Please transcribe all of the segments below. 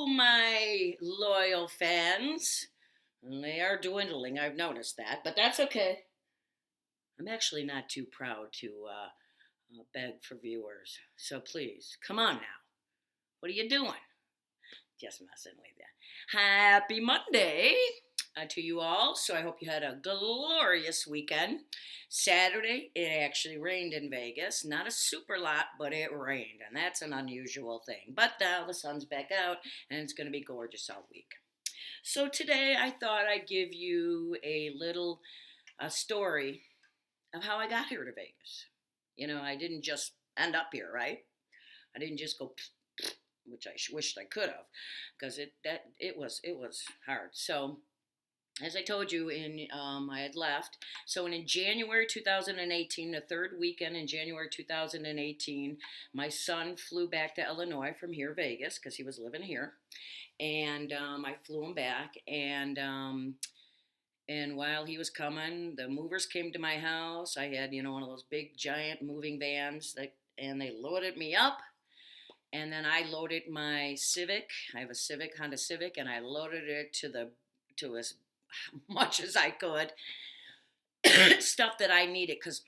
my loyal fans. And they are dwindling, I've noticed that, but that's okay. I'm actually not too proud to beg for viewers. So please, come on now. What are you doing? Just messing with you. Happy Monday to you all. So I hope you had a glorious weekend. Saturday, it actually rained in Vegas. Not a super lot, but it rained, and that's an unusual thing. But now the sun's back out, and it's going to be gorgeous all week. So today, I thought I'd give you a little story of how I got here to Vegas. I didn't just end up here, right? I didn't just go, which I wished I could have, because it was hard. So as I told you, I had left. So in January 2018, the third weekend in January 2018, my son flew back to Illinois from here, Vegas, because he was living here, and I flew him back, and while he was coming, the movers came to my house. I had, one of those big giant moving vans and they loaded me up. And then I loaded my Civic. I have a Civic, Honda Civic, and I loaded it to as much as I could. Stuff that I needed, because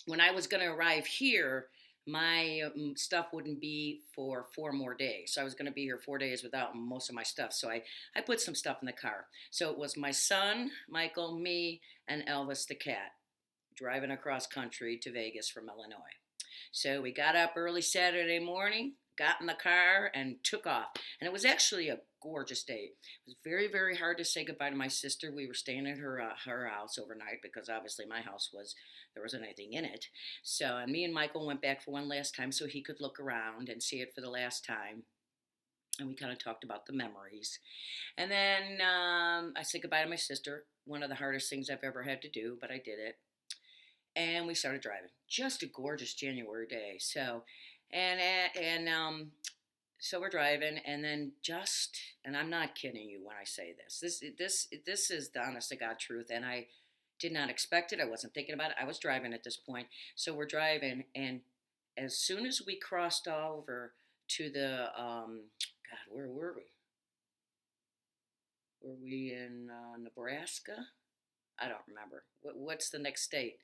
when I was going to arrive here, my stuff wouldn't be for 4 more days. So I was going to be here 4 days without most of my stuff. So I put some stuff in the car. So it was my son, Michael, me, and Elvis the cat driving across country to Vegas from Illinois. So we got up early Saturday morning, got in the car, and took off. And it was actually a gorgeous day. It was very, very hard to say goodbye to my sister. We were staying at her house overnight because obviously my house there wasn't anything in it. So me and Michael went back for one last time so he could look around and see it for the last time. And we kind of talked about the memories. And then I said goodbye to my sister. One of the hardest things I've ever had to do, but I did it. And we started driving. Just a gorgeous January day. So, so we're driving, and then and I'm not kidding you when I say this. This is the honest to God truth, and I did not expect it. I wasn't thinking about it. I was driving at this point. So we're driving, and as soon as we crossed over to the God, where were we? Were we in Nebraska? I don't remember. What's the next state?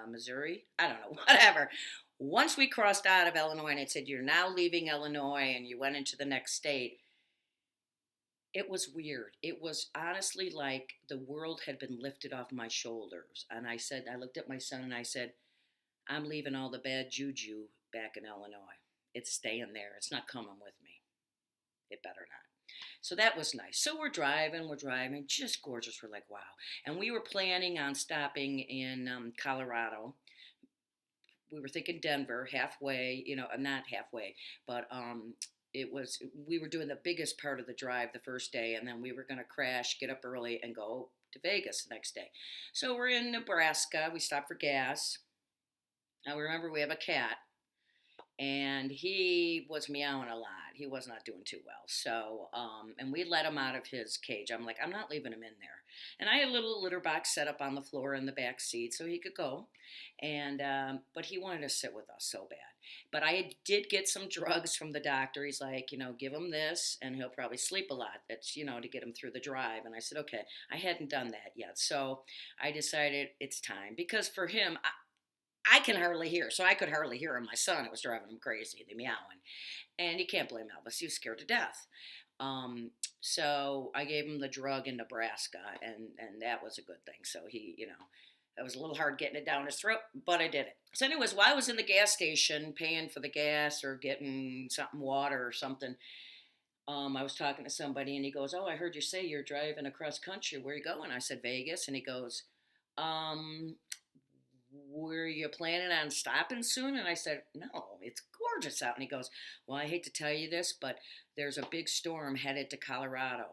Missouri? I don't know. Whatever. Once we crossed out of Illinois and it said, you're now leaving Illinois, and you went into the next state, it was weird. It was honestly like the world had been lifted off my shoulders. And I looked at my son and I said, I'm leaving all the bad juju back in Illinois. It's staying there. It's not coming with me. It better not. So that was nice. So we're driving, just gorgeous. We're like, wow. And we were planning on stopping in Colorado. We were thinking Denver, halfway, not halfway, but we were doing the biggest part of the drive the first day, and then we were going to crash, get up early, and go to Vegas the next day. So we're in Nebraska. We stopped for gas. Now remember, we have a cat, and he was meowing a lot. He was not doing too well. So, and we let him out of his cage. I'm like, I'm not leaving him in there. And I had a little litter box set up on the floor in the back seat so he could go. And, but he wanted to sit with us so bad. But I did get some drugs from the doctor. He's like, give him this and he'll probably sleep a lot. That's, to get him through the drive. And I said, okay, I hadn't done that yet. So I decided it's time, because for him, I can hardly hear, so I could hardly hear him. My son, it was driving him crazy, the meowing. And you can't blame Elvis. He was scared to death. So I gave him the drug in Nebraska, and that was a good thing. So he, it was a little hard getting it down his throat, but I did it. So anyways, while I was in the gas station paying for the gas or getting something, water or something, I was talking to somebody, and he goes, oh, I heard you say you're driving across country. Where are you going? I said, Vegas. And he goes, were you planning on stopping soon? And I said, no, it's gorgeous out. And he goes, well, I hate to tell you this, but there's a big storm headed to Colorado,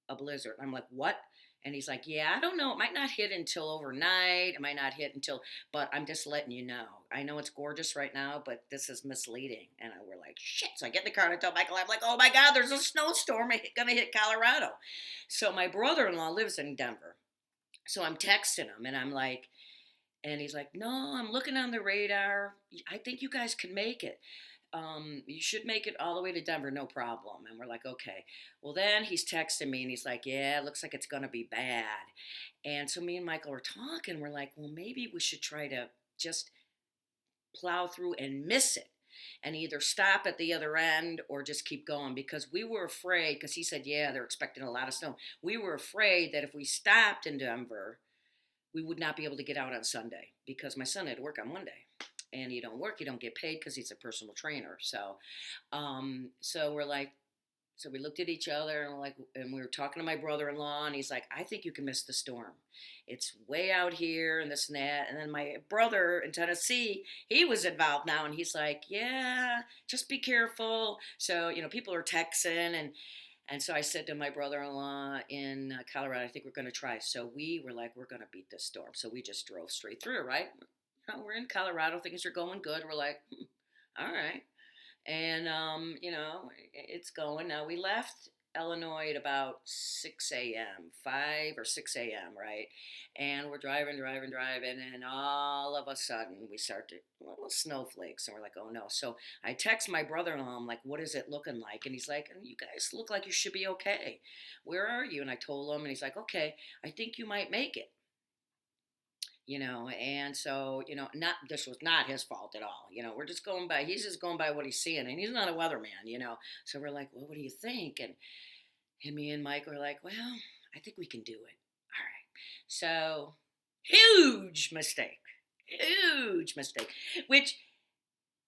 a blizzard. I'm like, what? And he's like, yeah, I don't know. It might not hit until overnight. It might not hit until, but I'm just letting you know. I know it's gorgeous right now, but this is misleading. And we're like, shit. So I get in the car and I tell Michael, I'm like, oh my God, there's a snowstorm going to hit Colorado. So my brother-in-law lives in Denver. So I'm texting him and I'm like, and he's like, no, I'm looking on the radar. I think you guys can make it. You should make it all the way to Denver, no problem. And we're like, okay. Well, then he's texting me and he's like, yeah, it looks like it's going to be bad. And so me and Michael were talking. We're like, well, maybe we should try to just plow through and miss it and either stop at the other end or just keep going because we were afraid, because he said, yeah, they're expecting a lot of snow. We were afraid that if we stopped in Denver, we would not be able to get out on Sunday because my son had to work on Monday. And you don't work, you don't get paid because he's a personal trainer. So we're like, so we looked at each other and we're like, and we were talking to my brother-in-law, and he's like, I think you can miss the storm. It's way out here and this and that. And then my brother in Tennessee, he was involved now, and he's like, yeah, just be careful. So people are texting, and so I said to my brother-in-law in Colorado, I think we're going to try. So we were like, we're going to beat this storm. So we just drove straight through, right? We're in Colorado, things are going good. We're like, all right. And, it's going. Now, we left Illinois at about 6 a.m., 5 or 6 a.m., right? And we're driving, and all of a sudden we start to little snowflakes, and we're like, oh no. So I text my brother-in-law, I'm like, what is it looking like? And he's like, you guys look like you should be okay. Where are you? And I told him, and he's like, okay, I think you might make it. And so not this was not his fault at all. We're just going by, he's just going by what he's seeing, and he's not a weatherman. So we're like, well, what do you think? And me and Mike were like, well, I think we can do it. All right. So huge mistake, which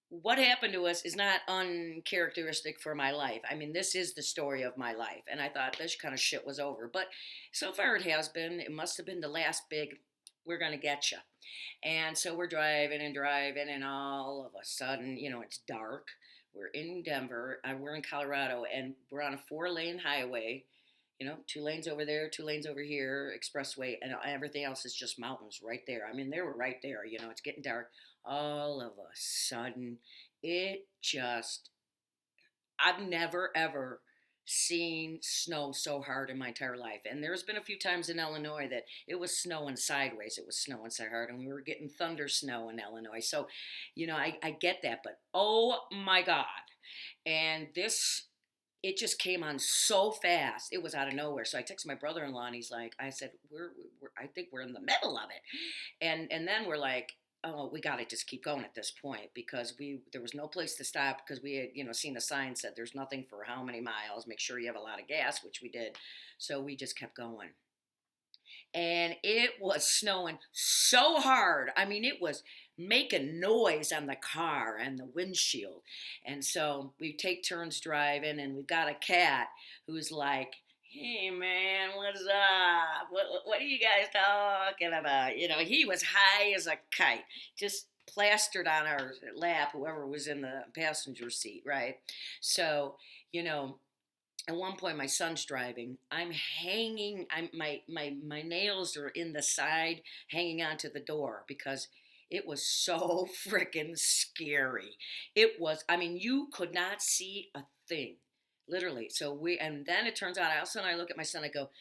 what happened to us is not uncharacteristic for my life. I mean, this is the story of my life, and I thought this kind of shit was over, but so far it has been. It must have been the last big we're going to get you. And so we're driving, and all of a sudden, it's dark. We're in Denver, we're in Colorado, and we're on a 4-lane highway, 2 lanes over there, 2 lanes over here, expressway, and everything else is just mountains right there. I mean, they were right there, it's getting dark. All of a sudden, I've never ever seen snow so hard in my entire life. And there's been a few times in Illinois that it was snowing sideways. It was snowing so hard, and we were getting thunder snow in Illinois. So, I get that, but oh my God. And it just came on so fast. It was out of nowhere. So I texted my brother-in-law, and he's like, I said, I think we're in the middle of it. And then we're like, oh, we got to just keep going at this point because there was no place to stop because we had seen a sign said there's nothing for how many miles. Make sure you have a lot of gas, which we did. So we just kept going, and it was snowing so hard. I mean, it was making noise on the car and the windshield. And so we take turns driving, and we've got a cat who's like, hey man, what's up? What are you guys talking about? He was high as a kite, just plastered on our lap, whoever was in the passenger seat, right? So, at one point my son's driving. I'm hanging, my nails are in the side, hanging onto the door because it was so freaking scary. It was, I mean, you could not see a thing. Literally. And then it turns out, also, I look at my son, I go,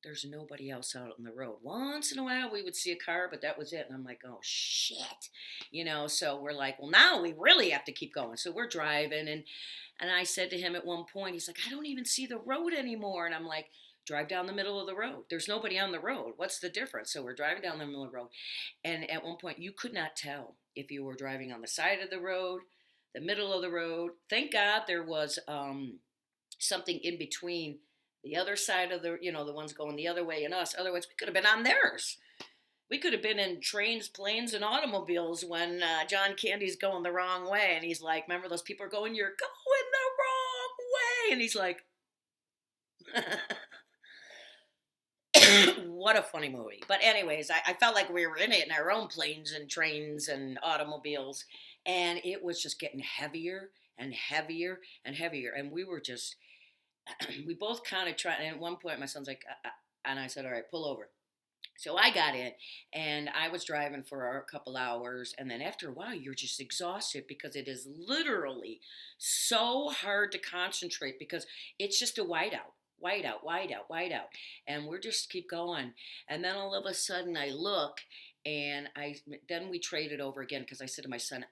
there's nobody else out on the road. Once in a while we would see a car, but that was it. And I'm like, oh shit. So we're like, well, now we really have to keep going. So we're driving, and I said to him at one point, he's like, I don't even see the road anymore. And I'm like, drive down the middle of the road. There's nobody on the road. What's the difference? So we're driving down the middle of the road. And at one point, you could not tell if you were driving on the side of the road, the middle of the road. Thank God there was something in between the other side of the ones going the other way and us. Otherwise, we could have been on theirs. We could have been in trains, planes, and automobiles when John Candy's going the wrong way. And he's like, remember those people are going, you're going the wrong way. And he's like, what a funny movie. But anyways, I felt like we were in it in our own planes and trains and automobiles. And it was just getting heavier and heavier and heavier. And we were just, we both kind of tried. And at one point, my son's like, and I said, all right, pull over. So I got in, and I was driving for a couple hours, and then after a while, you're just exhausted because it is literally so hard to concentrate because it's just a whiteout, and we're just keep going. And then all of a sudden, I look, and then we traded over again because I said to my son,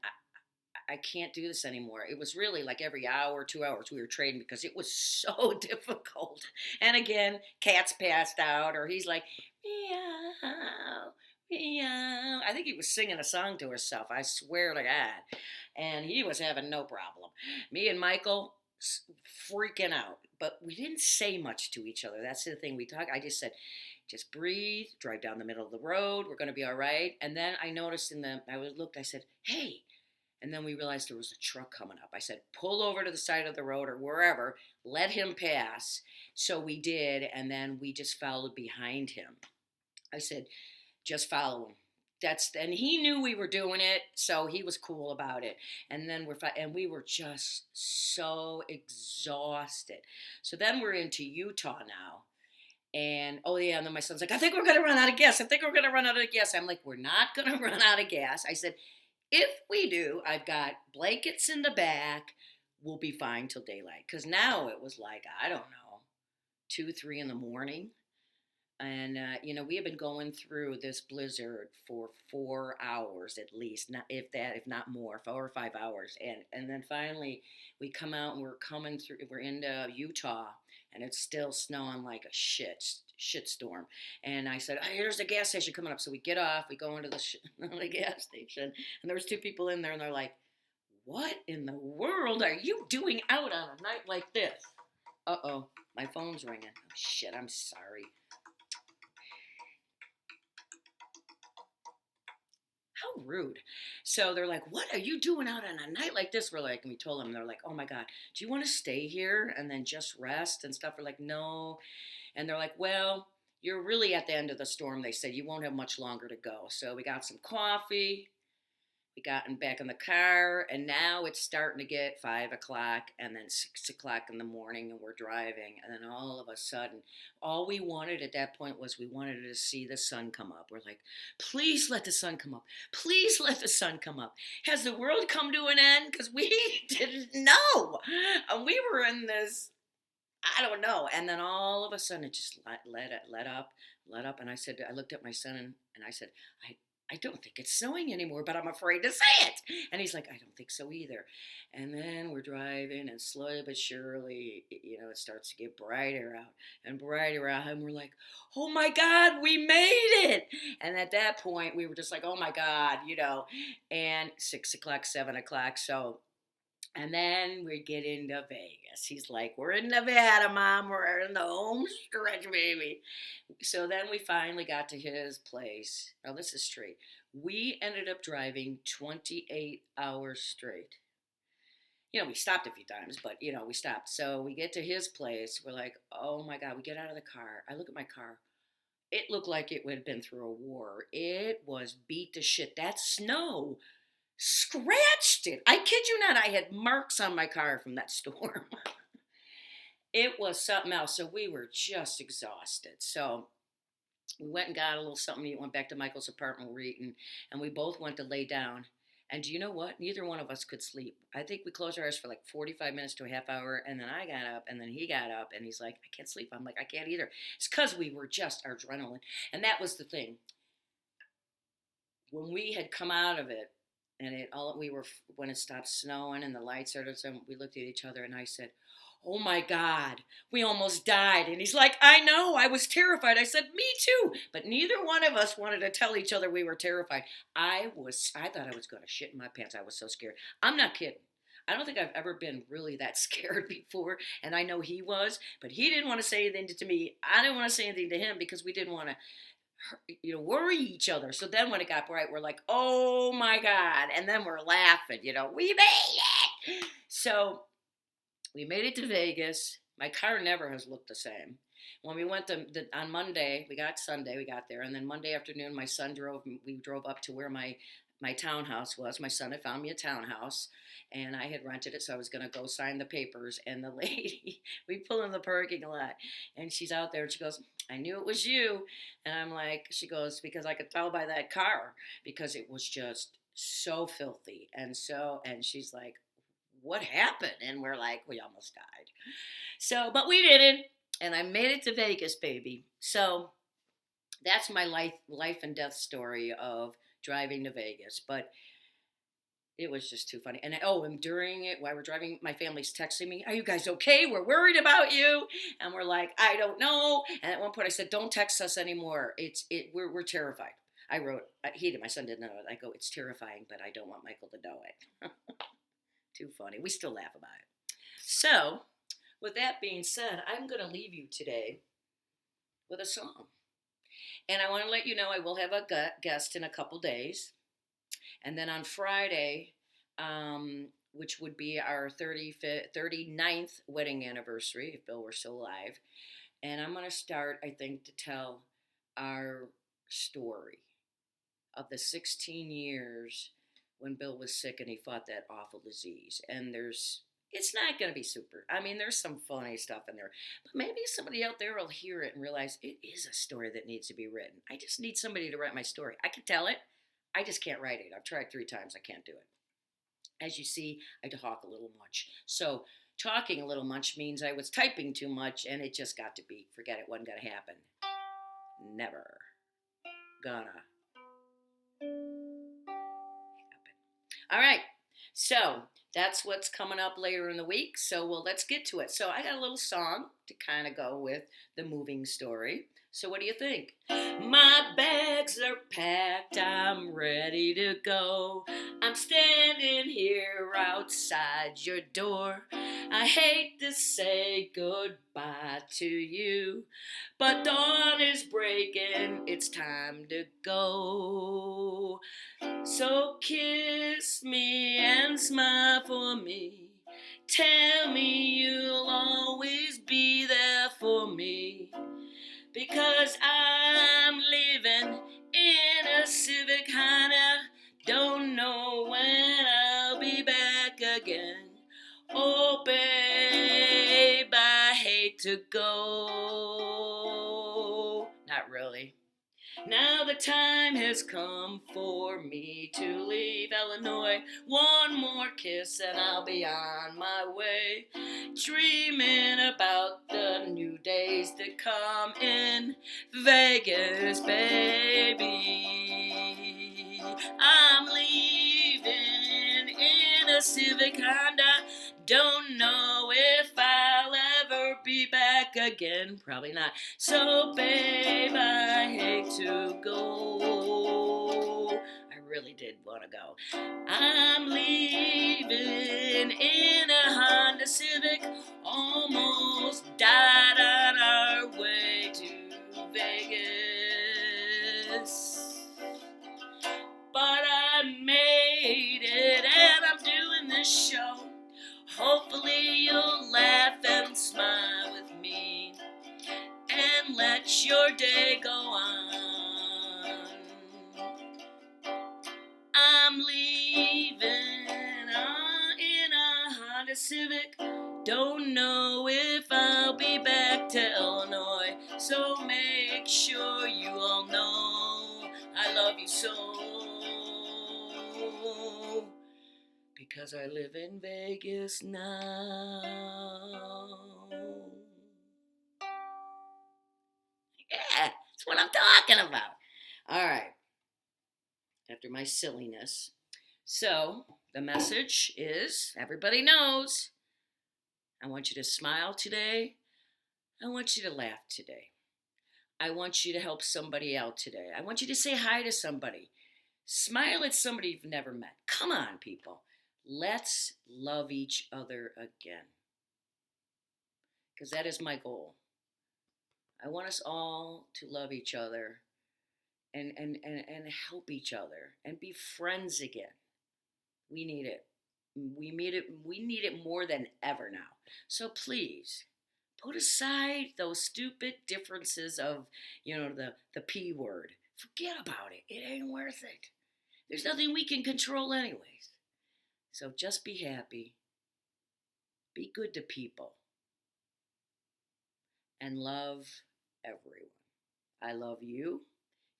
I can't do this anymore. It was really like every hour, 2 hours we were trading because it was so difficult. And again, cat's passed out, or he's like, meow, meow. I think he was singing a song to himself. I swear to God. And he was having no problem. Me and Michael freaking out, but we didn't say much to each other. That's the thing. I just said, just breathe, drive down the middle of the road. We're going to be all right. And then I noticed I said, hey. And then we realized there was a truck coming up. I said, pull over to the side of the road or wherever, let him pass. So we did. And then we just followed behind him. I said, just follow him. And he knew we were doing it, so he was cool about it. And then we were just so exhausted. So then we're into Utah now. And oh yeah, and then my son's like, I think we're gonna run out of gas. I think we're gonna run out of gas. I'm like, we're not gonna run out of gas. I said, if we do, I've got blankets in the back. We'll be fine till daylight. Because now it was like, I don't know, 2, 3 in the morning. And we have been going through this blizzard for 4 hours at least, not if not more, 4 or 5 hours. And then finally we come out and we're coming through. We're into Utah, and it's still snowing like a shit storm. And I said, hey, here's the gas station coming up. So we get off, we go into the gas station, and there was 2 people in there, and they're like, what in the world are you doing out on a night like this? Uh-oh, my phone's ringing. Oh, shit, I'm sorry. How rude. So they're like, what are you doing out on a night like this? We're like, and we told them, they're like, oh my God, do you want to stay here and then just rest and stuff? We're like, no. And they're like, well, you're really at the end of the storm. They said you won't have much longer to go. So we got some coffee. We got back in the car, and now it's starting to get 5 o'clock and then 6 o'clock in the morning, and we're driving. And then all of a sudden, all we wanted at that point was we wanted to see the sun come up. We're like, please let the sun come up. Please let the sun come up. Has the world come to an end? Because we didn't know. And we were in this, I don't know. And then all of a sudden, it just let up. And I looked at my son and I said, I don't think it's snowing anymore, but I'm afraid to say it. And he's like, I don't think so either. And then we're driving, and slowly but surely, it starts to get brighter out and brighter out. And we're like, oh my God, we made it. And at that point, we were just like, oh my God, and 6 o'clock, 7 o'clock. So, and then we get into Vegas. He's like, we're in Nevada, Mom. We're in the home stretch, baby. So then we finally got to his place. Now, this is straight. We ended up driving 28 hours straight. We stopped a few times, but, we stopped. So we get to his place. We're like, oh my God. We get out of the car. I look at my car. It looked like it would have been through a war. It was beat to shit. That snow scratched it. I kid you not. I had marks on my car from that storm. It was something else. So we were just exhausted. So we went and got a little something to eat, went back to Michael's apartment, we're eating, and we both went to lay down. And do you know what? Neither one of us could sleep. I think we closed our eyes for like 45 minutes to a half hour, and then I got up, and then he got up, and he's like, I can't sleep. I'm like, I can't either. It's because we were just our adrenaline. And that was the thing. When we had come out of it, and when it stopped snowing and the lights started, so we looked at each other, and I said, oh my God, we almost died. And he's like, I know, I was terrified. I said, me too. But neither one of us wanted to tell each other we were terrified. I thought I was going to shit in my pants. I was so scared. I'm not kidding. I don't think I've ever been really that scared before. And I know he was, but he didn't want to say anything to me. I didn't want to say anything to him because we didn't want to worry each other. So then when it got bright, we're like, oh my God. And then we're laughing, we made it. So we made it to Vegas. My car never has looked the same. When we went on Monday, we got Sunday, we got there. And then Monday afternoon, we drove up to where my townhouse was. My son had found me a townhouse, and I had rented it, so I was going to go sign the papers. And the lady, we pull in the parking lot, and she's out there, and she goes, I knew it was you. And I'm like, she goes, because I could tell by that car, because it was just so filthy. And she's like, what happened? And we're like, we almost died. So, but we didn't. And I made it to Vegas, baby. So that's my life and death story of driving to Vegas. But It was just too funny. And during it, while we're driving, my family's texting me, "Are you guys okay? We're worried about you." And we're like, "I don't know." And at one point, I said, "Don't text us anymore. We're terrified." He did. My son didn't know it. I go, "It's terrifying, but I don't want Michael to know it." Too funny. We still laugh about it. So, with that being said, I'm going to leave you today with a song. And I want to let you know I will have a guest in a couple days. And then on Friday, which would be our 39th wedding anniversary, if Bill were still alive. And I'm going to start, I think, to tell our story of the 16 years when Bill was sick and he fought that awful disease. And it's not going to be super. I mean, there's some funny stuff in there, but maybe somebody out there will hear it and realize it is a story that needs to be written. I just need somebody to write my story. I can tell it. I just can't write it. I've tried 3 times. I can't do it. As you see, I talk a little much. So talking a little much means I was typing too much and it just got to be. Forget it. Wasn't going to happen. Never gonna happen. All right. So that's what's coming up later in the week. So, let's get to it. So, I got a little song to kind of go with the moving story. So, what do you think? My bags are packed, I'm ready to go. I'm standing here outside your door. I hate to say goodbye to you, but dawn is breaking, it's time to go. So kiss me and smile for me. Tell me you'll always be there for me. Because I'm living in a Civic Honda. Don't know when I'll be back again. Oh, babe, I hate to go. Not really. Now the time has come for me to leave Illinois. One more kiss and I'll be on my way. Dreaming about the new days to come in Vegas, baby. I'm leaving in a Civic Honda. Don't know if I'll ever be back again. Probably not. So, babe, I hate to go. I really did want to go. I'm leaving in a Honda Civic. Almost died on our way to Vegas. But I made it and I'm doing this show. Hopefully you'll laugh and smile with me and let your day go on. I'm leaving in a Honda Civic. Don't know if I'll be back to Illinois. So make sure you all know I love you so. Because I live in Vegas now. Yeah, that's what I'm talking about. All right. After my silliness. So, the message is everybody knows I want you to smile today. I want you to laugh today. I want you to help somebody out today. I want you to say hi to somebody. Smile at somebody you've never met. Come on, people. Let's love each other again. Because that is my goal. I want us all to love each other and help each other and be friends again. We need it. We need it more than ever now. So please put aside those stupid differences of, the P word. Forget about it. It ain't worth it. There's nothing we can control anyways. So just be happy. Be good to people. And love everyone. I love you.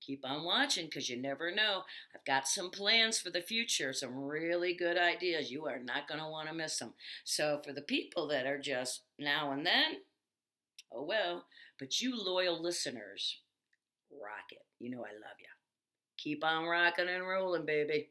Keep on watching because you never know. I've got some plans for the future, some really good ideas. You are not going to want to miss them. So for the people that are just now and then, oh well. But you loyal listeners, rock it. You know I love you. Keep on rocking and rolling, baby.